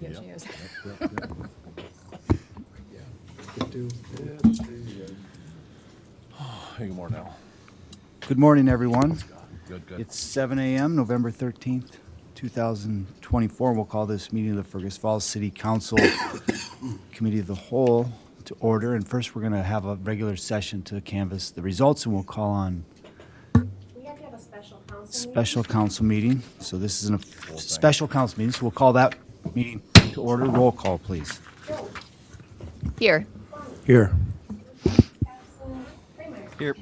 Yeah, she is. Hey, good morning, Al. Good morning, everyone. Good, good. It's 7 a.m., November 13th, 2024. We'll call this meeting of the Fergus Falls City Council Committee of the Whole to order. And first, we're going to have a regular session to canvass the results, and we'll call on We have to have a special council meeting. special council meeting. So this is a special council meeting, so we'll call that meeting to order. Roll call, please. Joe, Here. Here. Paxton, Kramer, Here.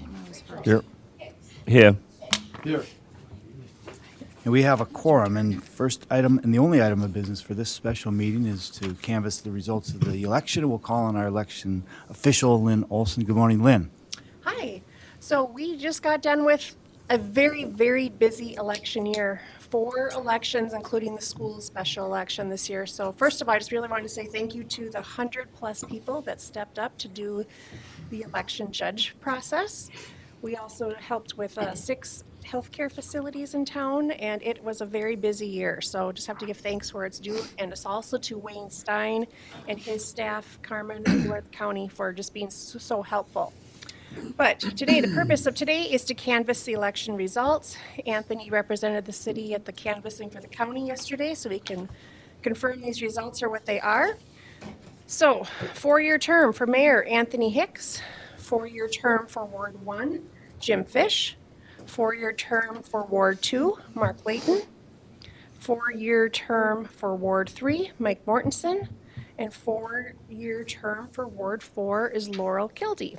Here. Hicks. Here. And we have a quorum, and first item, and the only item of business for this special meeting is to canvass the results of the election. We'll call on our election official, Lynn Olson. Good morning, Lynn. Hi. So we just got done with a very, very busy election year. 4 elections, including the school special election this year. So first of all, I just really wanted to say thank you to the 100+ people that stepped up to do the election judge process. We also helped with 6 healthcare facilities in town, and it was a very busy year. So just have to give thanks where it's due, and it's also to Wayne Stein and his staff, Carmen and North County, for just being so helpful. But today, the purpose of today is to canvass the election results. Anthony represented the city at the canvassing for the county yesterday, so we can confirm these results are what they are. So, 4-year term for Mayor Anthony Hicks, 4-year term for Ward 1, Jim Fish, 4-year term for Ward 2, Mark Layton, 4-year term for Ward 3, Mike Mortensen, and 4-year term for Ward 4 is Laurel Kildee.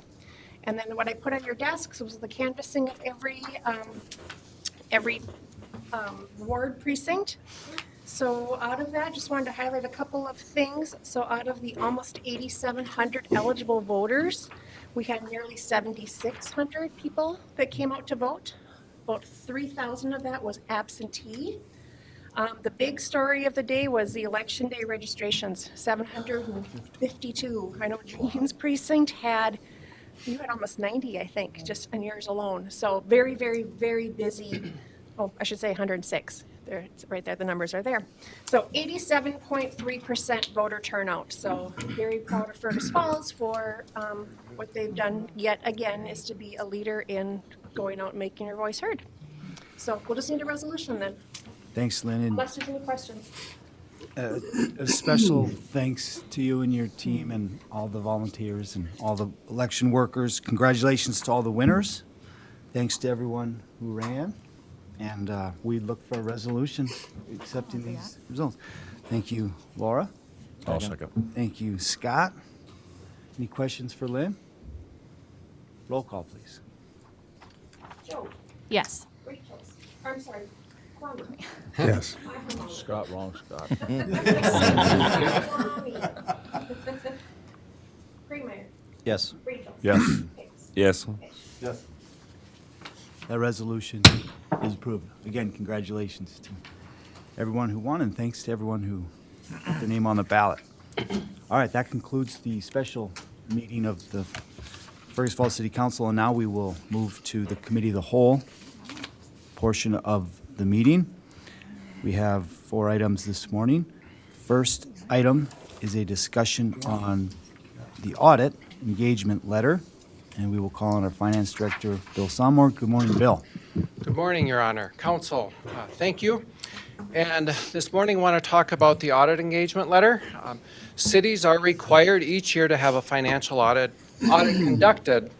And then what I put on your desks was the canvassing of every ward precinct. So out of that, just wanted to highlight a couple of things. So out of the almost 8,700 eligible voters, we had nearly 7,600 people that came out to vote. About 3,000 of that was absentee. The big story of the day was the election day registrations, 752. I know Jean's precinct had almost 90, I think, just in yours alone. So very, very, very busy. Oh, I should say 106. There, it's right there, the numbers are there. So 87.3% voter turnout. So very proud of Fergus Falls for what they've done yet again is to be a leader in going out and making your voice heard. So we'll just need a resolution then, Thanks, Lynn. And unless there's any questions. a special thanks to you and your team and all the volunteers and all the election workers. Congratulations to all the winners. Thanks to everyone who ran. And we look for a resolution accepting these results. Thank you, Laura. I'll second. Thank you, Scott. Any questions for Lynn? Roll call, please. Joe, Yes. Rachel's, I'm sorry, Corner. Yes. Scott, wrong Scott. Kramer, Yes. Rachel. Yes. Hicks. Yes. Yes. That resolution is approved. Again, congratulations to everyone who won, and thanks to everyone who put their name on the ballot. All right, that concludes the special meeting of the Fergus Falls City Council, and now we will move to the Committee of the Whole portion of the meeting. We have 4 items this morning. First item is a discussion on the audit engagement letter, and we will call on our Finance Director, Bill Sommer. Good morning, Bill. Good morning, Your Honor. Council, thank you. And this morning, I want to talk about the audit engagement letter. Cities are required each year to have a financial audit conducted,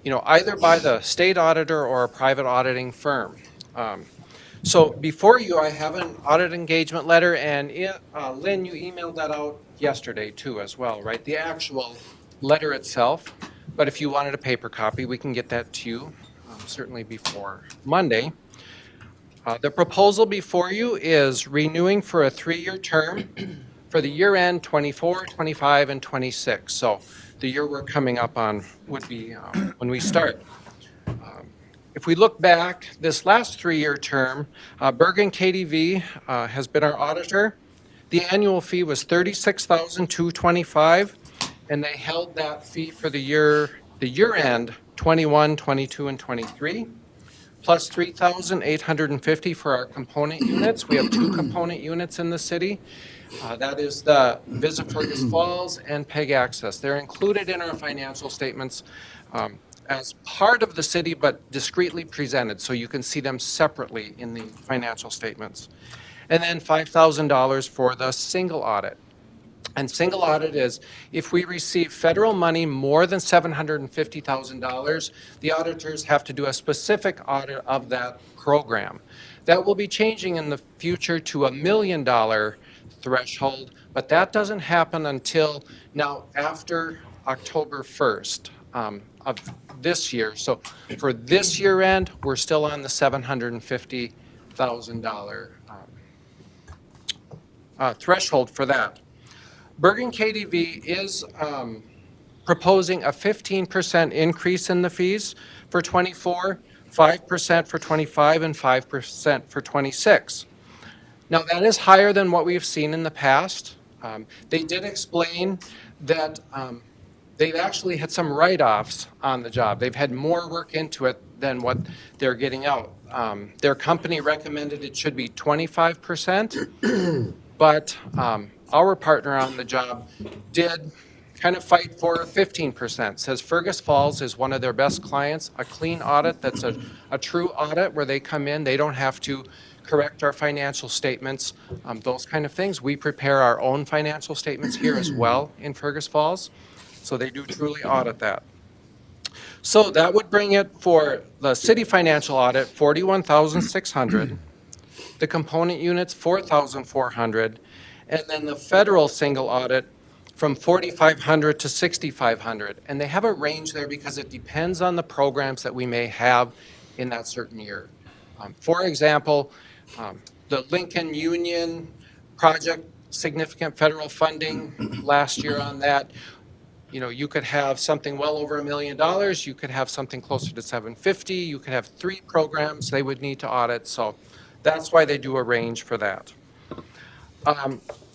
either by the state auditor or a private auditing firm. So before you, I have an audit engagement letter, and Lynn, you emailed that out yesterday too as well, right? The actual letter itself. But if you wanted a paper copy, we can get that to you certainly before Monday. The proposal before you is renewing for a 3-year term for the year end 24, 25, and 26. So the year we're coming up on would be when we start. If we look back, this last 3-year term, Bergen KDV has been our auditor. The annual fee was $36,225, and they held that fee for the year end 21, 22, and 23, plus $3,850 for our component units. We have 2 component units in the city. That is the Visit Fergus Falls and PEG Access. They're included in our financial statements as part of the city, but discreetly presented, so you can see them separately in the financial statements. And then $5,000 for the single audit. And single audit is if we receive federal money more than $750,000, the auditors have to do a specific audit of that program. That will be changing in the future to $1 million threshold, but that doesn't happen until now after October 1st of this year. So for this year end, we're still on the $750,000 threshold for that. Bergen KDV is proposing a 15% increase in the fees for 24, 5% for 25, and 5% for 26. Now, that is higher than what we've seen in the past. They did explain that they've actually had some write-offs on the job. They've had more work into it than what they're getting out. Their company recommended it should be 25%, but our partner on the job did kind of fight for 15%. Says Fergus Falls is one of their best clients, a clean audit that's a true audit where they come in, they don't have to correct our financial statements, those kind of things. We prepare our own financial statements here as well in Fergus Falls, so they do truly audit that. So that would bring it for the city financial audit, $41,600, the component units, $4,400, and then the federal single audit from $4,500 to $6,500. And they have a range there because it depends on the programs that we may have in that certain year. For example, the Lincoln Union project, significant federal funding last year on that. You know, you could have something well over $1 million. You could have something closer to 750. You could have 3 programs they would need to audit. So that's why they do a range for that.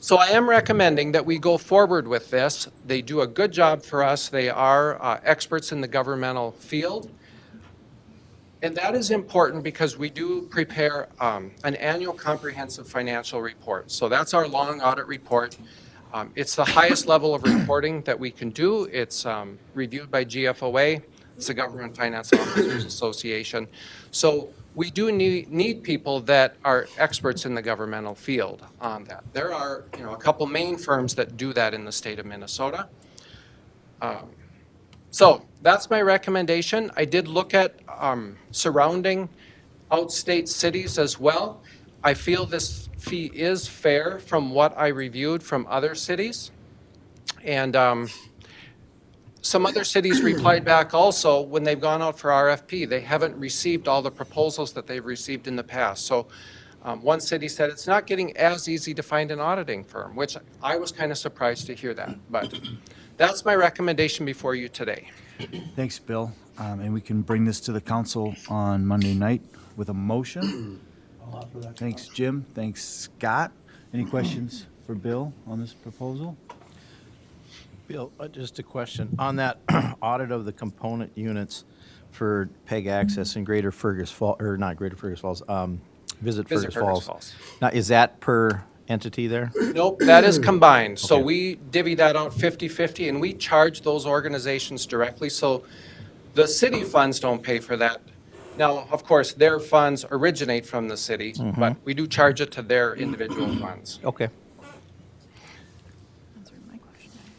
So I am recommending that we go forward with this. They do a good job for us. They are experts in the governmental field. And that is important because we do prepare an annual comprehensive financial report. So that's our long audit report. It's the highest level of reporting that we can do. It's reviewed by GFOA. It's the Government Finance Officers Association. So we do need people that are experts in the governmental field on that. There are, a couple main firms that do that in the state of Minnesota. So that's my recommendation. I did look at surrounding outstate cities as well. I feel this fee is fair from what I reviewed from other cities. And some other cities replied back also when they've gone out for RFP. They haven't received all the proposals that they've received in the past. So one city said it's not getting as easy to find an auditing firm, which I was kind of surprised to hear that. But that's my recommendation before you today. Thanks, Bill. And we can bring this to the council on Monday night with a motion. Thanks, Jim. Thanks, Scott. Any questions for Bill on this proposal? Bill, just a question. On that audit of the component units for PEG Access in Greater Fergus Falls, or not Greater Fergus Falls, Visit Fergus Falls. Now, is that per entity there? Nope, that is combined. So Okay. we divvy that out 50-50, and we charge those organizations directly. So the city funds don't pay for that. Now, of course, their funds originate from the city, but we do charge it to their individual funds. Okay.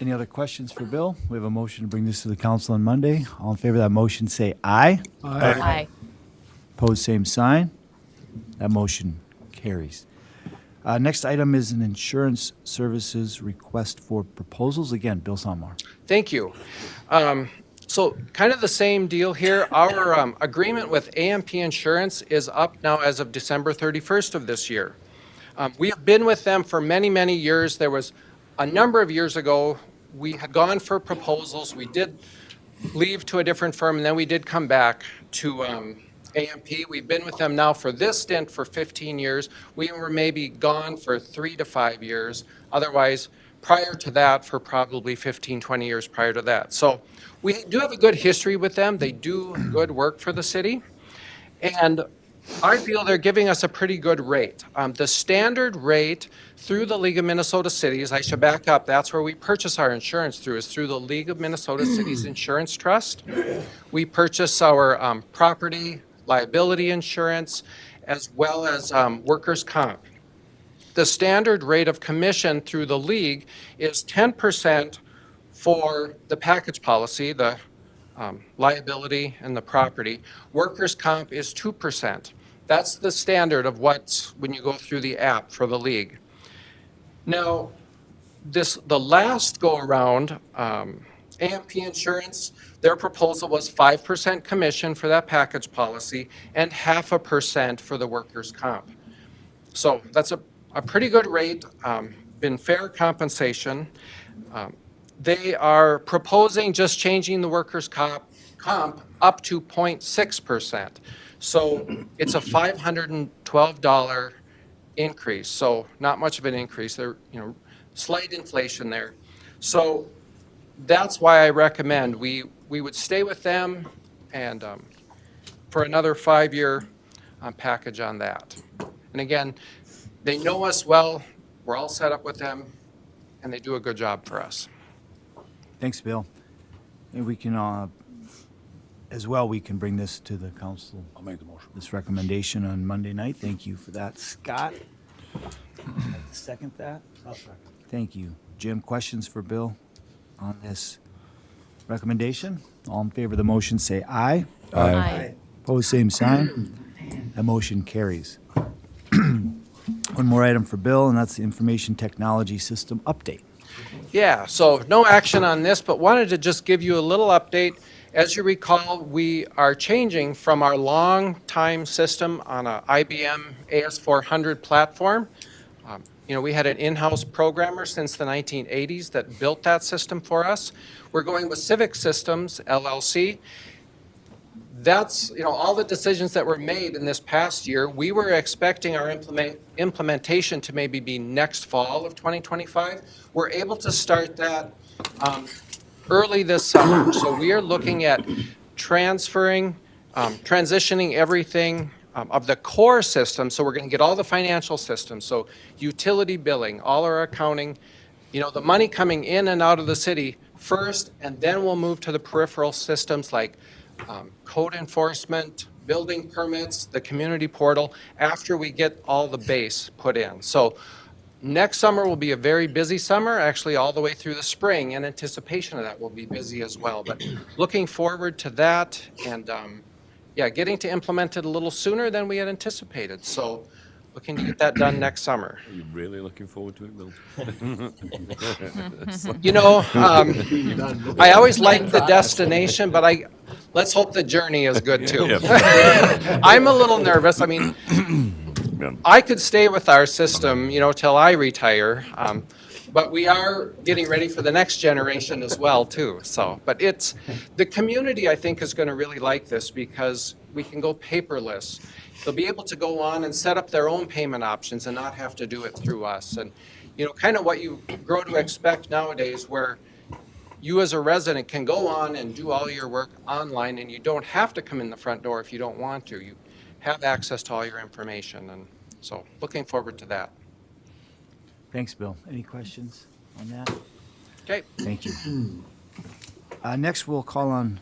Any other questions for Bill? We have a motion to bring this to the council on Monday. All in favor of that motion, say aye. Aye. Opposed, same sign. That motion carries. Next item is an insurance services request for proposals. Again, Bill Somar. Thank you. So kind of the same deal here. Our agreement with AMP Insurance is up now as of December 31st of this year. We have been with them for many, many years. There was a number of years ago, we had gone for proposals. We did leave to a different firm, and then we did come back to AMP. We've been with them now for this stint for 15 years. We were maybe gone for 3 to 5 years. Otherwise, prior to that, for probably 15, 20 years prior to that. So we do have a good history with them. They do good work for the city. And I feel they're giving us a pretty good rate. The standard rate through the League of Minnesota Cities, I should back up, that's where we purchase our insurance through, is through the League of Minnesota Cities Insurance Trust. We purchase our property liability insurance as well as workers' comp. The standard rate of commission through the league is 10% for the package policy, the liability and the property. Workers' comp is 2%. That's the standard of what's when you go through the app for the league. Now, the last go around, AMP Insurance, their proposal was 5% commission for that package policy and 0.5% for the workers' comp. So that's a pretty good rate, been fair compensation. They are proposing just changing the workers' comp up to 0.6%. So it's a $512 increase. So not much of an increase. There, slight inflation there. So that's why I recommend we would stay with them and for another 5-year package on that. And again, they know us well. We're all set up with them, and they do a good job for us. Thanks, Bill. And we can, as well, we can bring this to the council, I'll make the motion. this recommendation on Monday night. Thank you for that, Scott. Second that? I'll second. Thank you. Jim, questions for Bill on this recommendation? All in favor of the motion, say aye. Aye. Opposed, same sign. That motion carries. One more item for Bill, and that's the information technology system update. Yeah, so no action on this, but wanted to just give you a little update. As you recall, we are changing from our long-time system on a IBM AS400 platform. We had an in-house programmer since the 1980s that built that system for us. We're going with Civic Systems, LLC. That's, all the decisions that were made in this past year. We were expecting our implementation to maybe be next fall of 2025. We're able to start that early this summer. So we are looking at transitioning everything of the core system. So we're going to get all the financial systems. So utility billing, all our accounting, the money coming in and out of the city first, and then we'll move to the peripheral systems like code enforcement, building permits, the community portal, after we get all the base put in. So next summer will be a very busy summer, actually all the way through the spring. In anticipation of that, we'll be busy as well. But looking forward to that and, getting to implement it a little sooner than we had anticipated. So looking to get that done next summer. Are you really looking forward to it, Bill? I always like the destination, but let's hope the journey is good too. I'm a little nervous. I mean, I could stay with our system, till I retire. But we are getting ready for the next generation as well too. So, but the community I think is going to really like this because we can go paperless. They'll be able to go on and set up their own payment options and not have to do it through us. And, kind of what you grow to expect nowadays where you as a resident can go on and do all your work online and you don't have to come in the front door if you don't want to. You have access to all your information. And so looking forward to that. Thanks, Bill. Any questions on that? Okay. Thank you. Next, we'll call on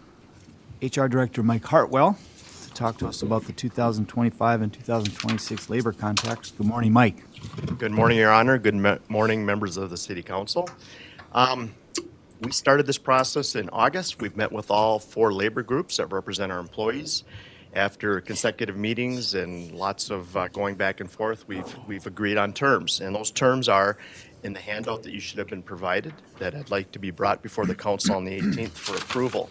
HR Director Mike Hartwell to talk to us about the 2025 and 2026 labor contracts. Good morning, Mike. Good morning, Your Honor. Good morning, members of the City Council. We started this process in August. We've met with all 4 labor groups that represent our employees. After consecutive meetings and lots of going back and forth, we've agreed on terms. And those terms are in the handout that you should have been provided that I'd like to be brought before the council on the 18th for approval.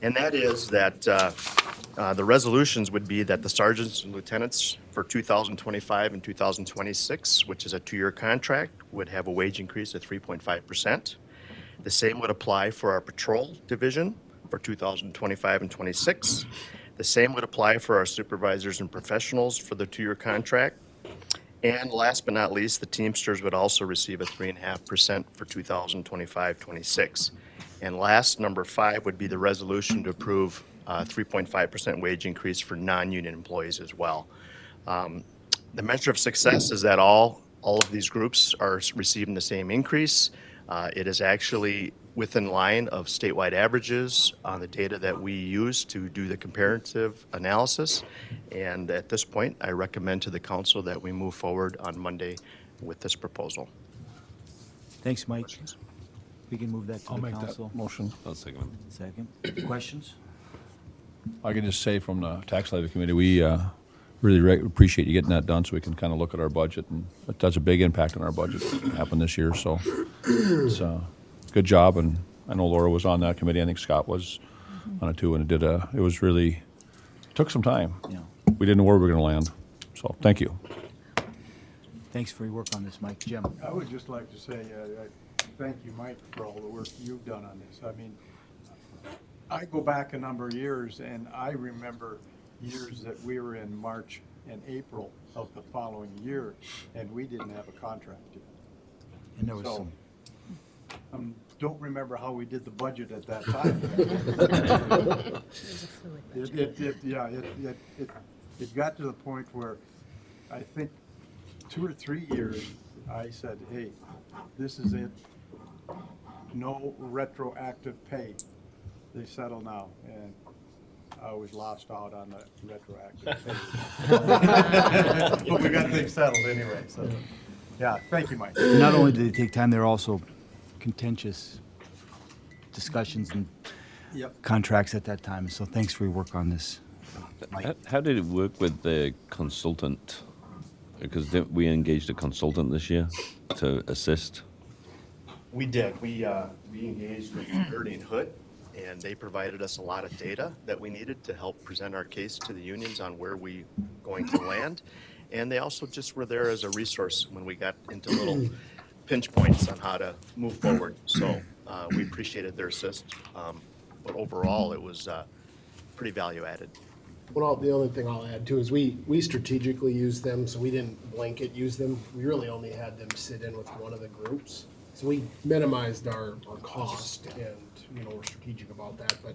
And that is that the resolutions would be that the sergeants and lieutenants for 2025 and 2026, which is a 2-year contract, would have a wage increase of 3.5%. The same would apply for our patrol division for 2025 and 26. The same would apply for our supervisors and professionals for the 2-year contract. And last but not least, the Teamsters would also receive a 3.5% for 2025-26. And last, number 5, would be the resolution to approve 3.5% wage increase for non-union employees as well. The measure of success is that all of these groups are receiving the same increase. It is actually within line of statewide averages on the data that we use to do the comparative analysis. And at this point, I recommend to the council that we move forward on Monday with this proposal. Thanks, Mike. We can move that to I'll the make that council. motion. I'll second it. Second. Questions? I can just say from the tax levy committee, we really appreciate you getting that done so we can kind of look at our budget. And it does a big impact on our budget happen this year. So it's a good job. And I know Laura was on that committee. I think Scott was on it too. And it was really, it took some time. Yeah. We didn't know where we were going to land. So thank you. Thanks for your work on this, Mike. Jim? I would just like to say, thank you, Mike, for all the work you've done on this. I mean, I go back a number of years, and I remember years that we were in March and April of the following year, and we didn't have a contract yet. And there was So, some, don't remember how we did the budget at that time. It got to the point where I think 2 or 3 years, I said, hey, this is it. No retroactive pay. They settle now, and I was lost out on the retroactive pay. But we got things settled anyway, so, yeah, thank you, Mike. not only did they take time, there were also contentious discussions and Yep. contracts at that time. So thanks for your work on this. How did it work with the consultant? Because we engaged a consultant this year to assist. We did. We engaged with Ernie and Hood, and they provided us a lot of data that we needed to help present our case to the unions on where we going to land. And they also just were there as a resource when we got into little pinch points on how to move forward. So we appreciated their assist. But overall, it was pretty value added. Well, the only thing I'll add too is we strategically used them, so we didn't blanket use them. We really only had them sit in with one of the groups. So we minimized our cost and, we're strategic about that, but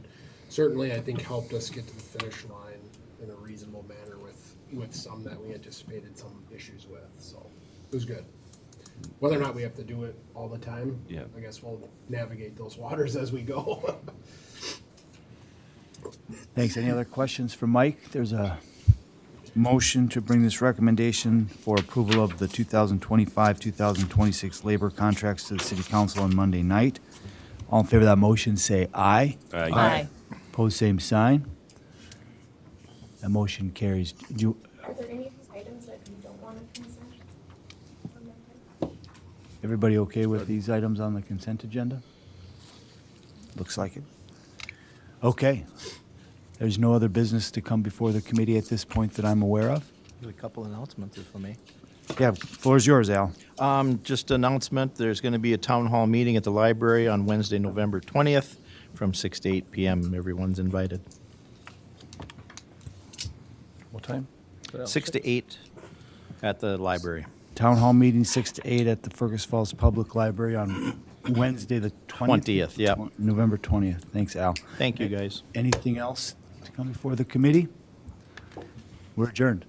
certainly I think helped us get to the finish line in a reasonable manner with some that we anticipated some issues with, so it was good. Whether or not we have to do it all the time, Yeah. I guess we'll navigate those waters as we go. Thanks. Any other questions for Mike? There's a motion to bring this recommendation for approval of the 2025-2026 labor contracts to the city council on Monday night. All in favor of that motion, say aye. Aye. Pose same sign. That motion carries. Are there any of these items that you don't want to consent? Everybody okay with these items on the consent agenda? Looks like it. Okay. There's no other business to come before the committee at this point that I'm aware of. A couple announcements if I may. Yeah, floor is yours, Al. Just announcement, there's going to be a town hall meeting at the library on Wednesday, November 20th from 6 to 8 p.m. Everyone's invited. What time? 6 to 8 at the library. Town hall meeting 6 to 8 at the Fergus Falls Public Library on Wednesday, the 20th. 20th, yep. November 20th. Thanks, Al. Thank you, guys. Anything else to come before the committee? We're adjourned.